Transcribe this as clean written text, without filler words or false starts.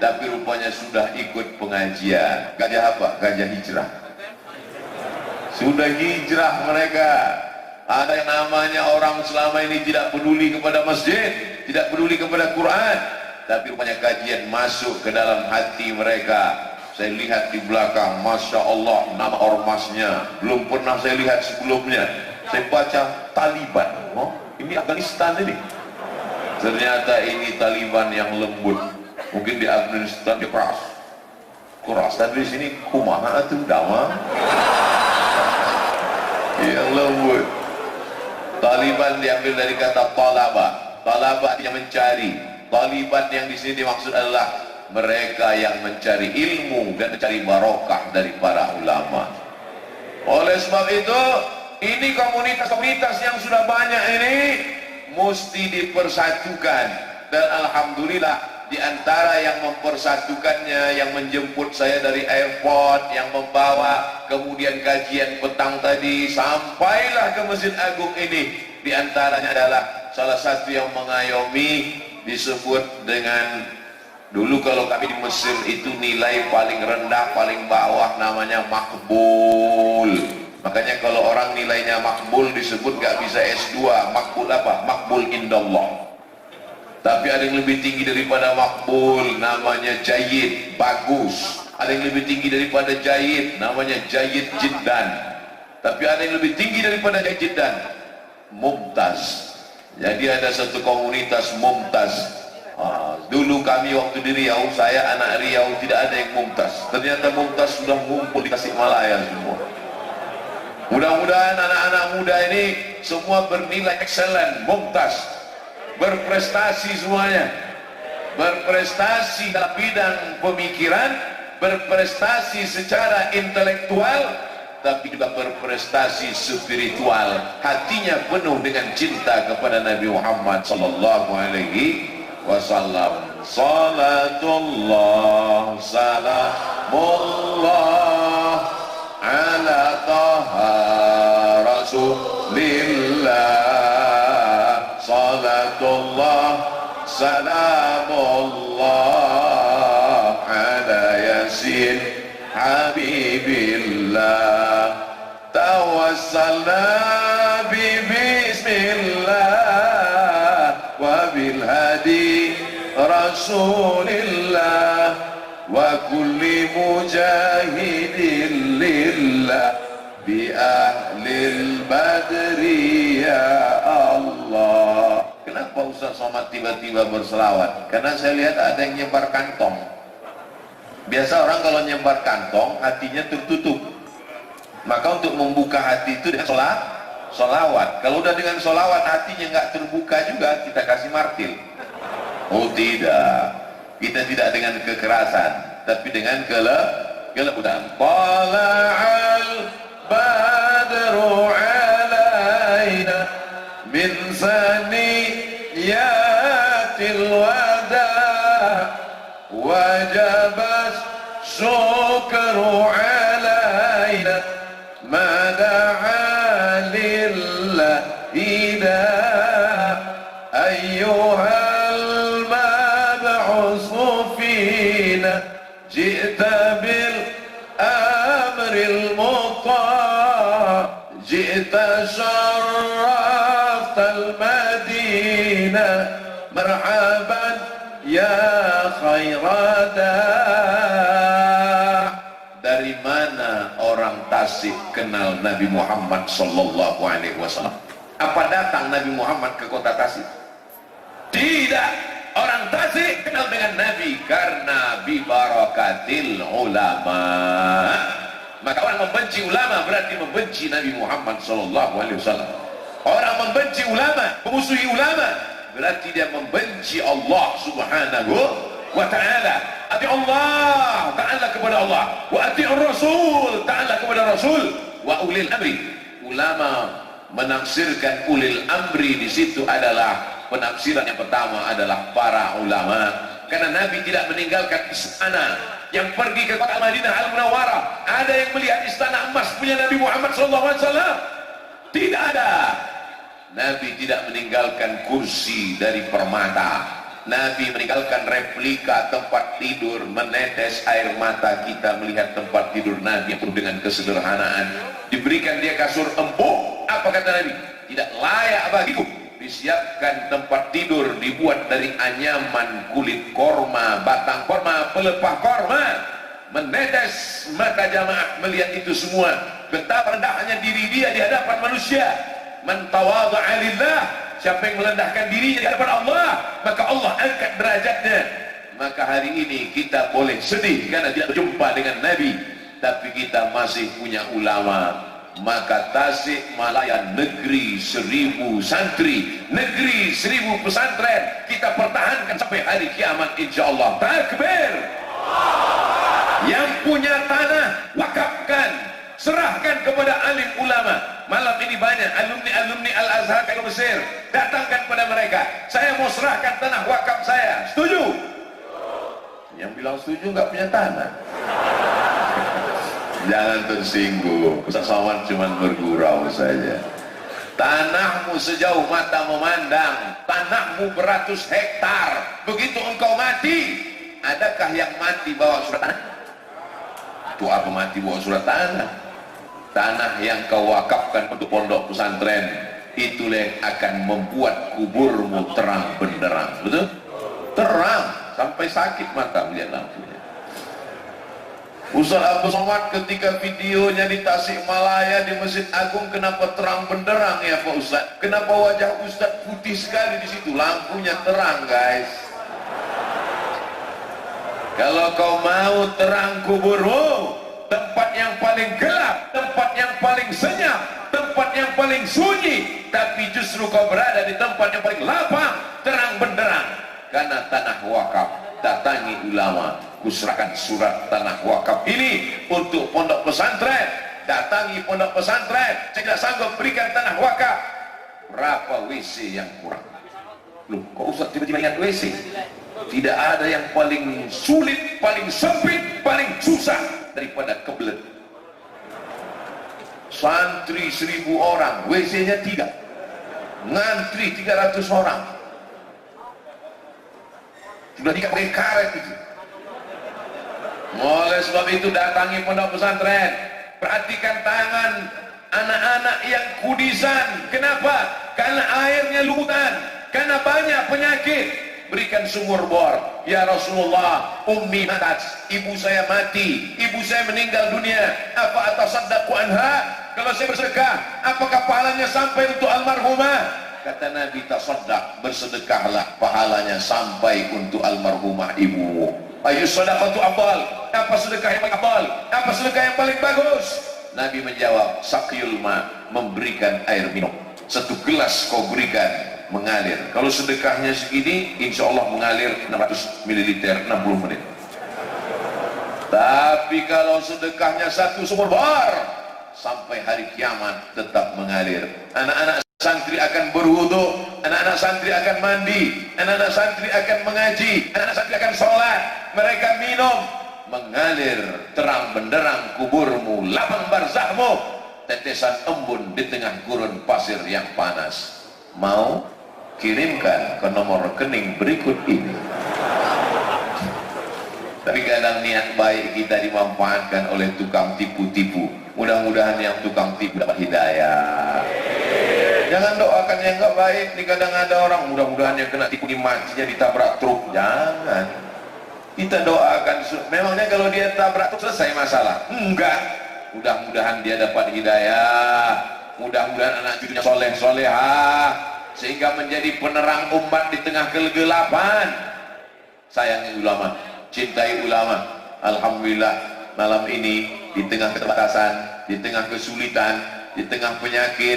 tapi rupanya sudah ikut pengajian. Gajah apa? Gajah hijrah. Sudah hijrah mereka. Ada yang namanya orang selama ini tidak peduli kepada masjid, tidak peduli kepada Quran, tapi rupanya kajian masuk ke dalam hati mereka. Saya lihat di belakang, Masya Allah, nama ormasnya belum pernah saya lihat sebelumnya. Saya baca Taliban. Oh, ini Afghanistan ini. Ternyata ini Taliban yang lembut. Mungkin di Afghanistan dia keras, tapi di sini kumaha tuh damai. Yang lembut. Taliban diambil dari kata talaba. Talaba yang mencari. Taliban yang di sini dimaksud adalah mereka yang mencari ilmu dan mencari barokah dari para ulama. Oleh sebab itu, ini komunitas-komunitas yang sudah banyak ini mesti dipersatukan. Dan alhamdulillah, di antara yang mempersatukannya, yang menjemput saya dari airport, yang membawa kemudian kajian petang tadi sampailah ke Masjid Agung ini, di antaranya adalah salah satu yang mengayomi disebut dengan, dulu kalau kami di Mesir itu nilai paling rendah, paling bawah namanya makbul. Makanya kalau orang nilainya makbul disebut gak bisa S2. Makbul apa? Makbul indallah. Tapi ada yang lebih tinggi daripada makbul, namanya jayyid, bagus. Ada yang lebih tinggi daripada jayyid, namanya jayyid jiddan. Tapi ada yang lebih tinggi daripada jayyid jiddan, mumtaz. Jadi ada satu komunitas mumtaz. Dulu kami waktu di Riau, saya anak Riau, tidak ada yang mumtaz. Ternyata mumtaz sudah ngumpul di Tasikmalaya semua. Mudah-mudahan anak-anak muda ini semua bernilai excellent, mumtaz, berprestasi semuanya, berprestasi dalam bidang pemikiran, berprestasi secara intelektual, tapi juga berprestasi spiritual. Hatinya penuh dengan cinta kepada Nabi Muhammad sallallahu alaihi wasallam. Salatullah salamullah ala taha rasulillah. Salatullah salamullah ala yasin habibillah. Tawassalna bi bismillah wa bil hadi rasulillah wa kulli mujahidin lillah bi ahlil badri ya Allah. Kenapa Ustaz Somad tiba-tiba berselawat? Karena saya lihat ada yang nyebar kantong. Biasa orang kalau nyebar kantong hatinya tertutup. Maka untuk membuka hati itu dengan solawat. Kalau udah dengan solawat hatinya nggak terbuka juga, kita kasih martil. Oh tidak, kita tidak dengan kekerasan, tapi dengan kelebutan. Tala'al badru alaina min saniyatil wada wajabas syukru alaina ma da'a lillahi da ayyuhal mab'usu fina ji'ta bil amril muta' ji'ta syarraftal madinah marhaban ya khairada. Dari mana orang Tasik kenal Nabi Muhammad sallallahu alaihi wasallam? Apa datang Nabi Muhammad ke kota Tasik? Tidak. Orang Tasik kenal dengan Nabi karena bibarakatil ulama. Maka orang membenci ulama berarti membenci Nabi Muhammad sallallahu alaihi wasallam. Orang membenci ulama, memusuhi ulama, berarti dia membenci Allah subhanahu wa ta'ala. Ati Allah, ta'ala kepada Allah, wa ati'ur Rasul, ta'ala kepada Rasul, wa ulil amri. Ulama menafsirkan ulil amri di situ adalah penafsiran yang pertama adalah para ulama. Karena Nabi tidak meninggalkan istana. Yang pergi ke kota Madinah Al-Munawwarah, ada yang melihat istana emas punya Nabi Muhammad SAW? Tidak ada. Nabi tidak meninggalkan kursi dari permata. Nabi meninggalkan replika tempat tidur, menetes air mata kita melihat tempat tidur Nabi yang penuh dengan kesederhanaan. Diberikan dia kasur empuk, apa kata Nabi? Tidak layak bagiku. Disiapkan tempat tidur dibuat dari anyaman kulit korma, batang korma, pelepah korma. Menetes mata jamaah melihat itu semua. Betapa rendahnya diri dia di hadapan manusia. Man tawadha'a lillah, siapa yang merendahkan diri di hadapan Allah, maka Allah angkat derajatnya. Maka hari ini kita boleh sedih karena tidak berjumpa dengan Nabi, tapi kita masih punya ulama. Maka Tasik Malaya, negeri 1000 santri, negeri 1000 pesantren, kita pertahankan sampai hari kiamat insyaallah. Takbir. Yang punya tanah wakafkan, serahkan kepada alim ulama. Malam ini banyak alumni Al-Azhar ke Mesir, datangkan kepada mereka, saya mau serahkan tanah wakaf saya. Setuju? Yang bilang setuju nggak punya tanah. Jangan tersinggung, Ustaz Somad cuma bergurau saja. Tanahmu sejauh mata memandang, tanahmu beratus hektar. Begitu engkau mati, adakah yang mati bawa surat tanah? Itu apa mati bawa surat tanah? Tanah yang kau wakafkan untuk pondok pesantren, itulah yang akan membuat kuburmu terang benderang. Betul? Terang sampai sakit mata melihat lampunya. Ustaz Abdul Somad ketika videonya di Tasikmalaya di Masjid Agung, kenapa terang benderang ya Pak Ustaz? Kenapa wajah Ustaz putih sekali di situ? Lampunya terang, guys. Kalau kau mau terang kuburmu, tempat yang paling gelap, tempat yang paling senyap, tempat yang paling sunyi, tapi justru kau berada di tempat yang paling lapang, terang benderang. Karena tanah wakaf, datangi ulama, kuserahkan surat tanah wakaf ini untuk pondok pesantren. Datangi pondok pesantren, saya tidak sanggup berikan tanah wakaf. Berapa WC yang kurang? Loh, kok Ustaz tiba-tiba ingat WC? Tidak ada yang paling sulit, paling sempit, paling susah daripada kebelet. Santri 1000 orang, WC-nya 3, ngantri 300 orang. Sudah pakai karet itu. Oleh sebab itu datangi pondok pesantren, perhatikan tangan anak-anak yang kudisan. Kenapa? Karena airnya lutan, karena banyak penyakit. Berikan sumur bor. Ya Rasulullah, ummi matat, ibu saya mati, ibu saya meninggal dunia, apa atasaddaqu anha? Kalau saya bersedekah, apakah pahalanya sampai untuk almarhumah? Kata Nabi, tasaddaq, bersedekahlah, pahalanya sampai untuk almarhumah ibumu. Ayu sedekatu afdal, apa sedekah yang paling afdal? Apa sedekah yang paling bagus? Nabi menjawab, saqyul ma, memberikan air minum. 1 gelas kau berikan, mengalir. Kalau sedekahnya segini, insya Allah mengalir 600 ml 60 menit. Tapi kalau sedekahnya 1 sumur bor, sampai hari kiamat tetap mengalir. Anak-anak santri akan berwudu, anak-anak santri akan mandi, anak-anak santri akan mengaji, anak-anak santri akan sholat. Mereka minum, mengalir terang benderang kuburmu, lapang barzahmu, tetesan embun di tengah gurun pasir yang panas. Mau? Kirimkan ke nomor rekening berikut ini. Tapi kadang niat baik kita dimanfaatkan oleh tukang tipu-tipu. Mudah-mudahan yang tukang tipu dapat hidayah. Jangan doakan yang nggak baik. Ini kadang ada orang, mudah-mudahan yang kena tipu di matinya ditabrak truk. Jangan. Kita doakan. Memangnya kalau dia tabrak truk selesai masalah? Enggak. Mudah-mudahan dia dapat hidayah. Mudah-mudahan anak cucunya soleh solehah, sehingga menjadi penerang umat di tengah kegelapan. Sayangi ulama, cintai ulama. Alhamdulillah malam ini di tengah keterbatasan, di tengah kesulitan, di tengah penyakit,